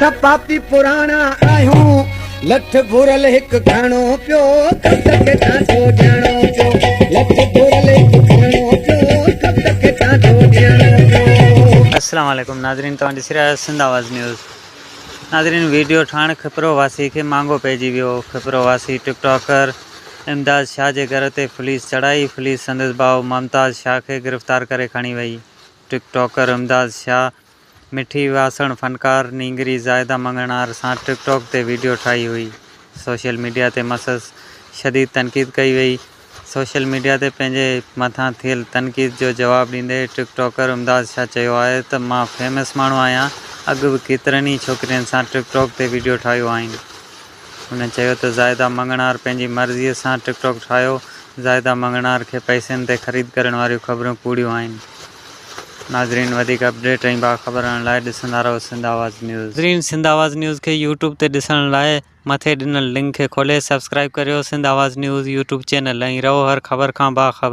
अठ पापी पुराणा आहियूं लठ भुरल हिकु घणो पियो कब तक तांजो ॼाणो पियो लठ भुरल हिकु घणो पियो कब तक तांजो ॼाणो पियो। अस्सलाम वालेकुम नाज़रीन, तव्हां ॾिसी रहिया आहियो सिंध आवाज़ न्यूज़। नाज़रीन, वीडियो ठाहिण खिपरो वासी खे महांगो पइजी वियो। खिपरो वासी टिकटॉकर इमदाद शाह जे घर ते पुलिस चढ़ाई। पुलिस संदसि भाउ मुमताज़ शाह खे गिरफ़्तार करे खणी वई। टिकटॉकर इमदाद शाह मिठी वासण फनकार नींगरी ज़ाइदा मंगणार सां टिकटॉक ते वीडियो ठाही हुई। सोशल मीडिया ते मसस शदीद तनक़ीद कई वई। सोशल मीडिया ते पंहिंजे मथां थियल तनक़ीद जो जवाबु ॾींदे टिकटॉकर इमदाद शाह चयो आहे त मां फेमस माण्हू आहियां, अॻु बि केतिरनि ई छोकिरियुनि सां टिकटॉक ते वीडियो ठाहियो आहिनि। हुन चयो त ज़ाइदा मंगणार पंहिंजी मर्ज़ीअ सां टिकटॉक ठाहियो। ज़ाइदा मंगणार खे पैसनि ते ख़रीद करण वारियूं ख़बरूं कूड़ियूं आहिनि। नाज़रीन, वधीक अपडेट ऐं बाख़बरनि लाइ ॾिसंदा रहो सिंध आवाज़ न्यूज़। नाज़रीन, सिंध आवाज़ न्यूज़ खे यूट्यूब ते ॾिसण लाइ मथे ॾिनल लिंक खे खोले सब्सक्राइब करियो सिंध आवाज़ न्यूज़ यूट्यूब चैनल ऐं रहो हर ख़बर खां बाख़बर।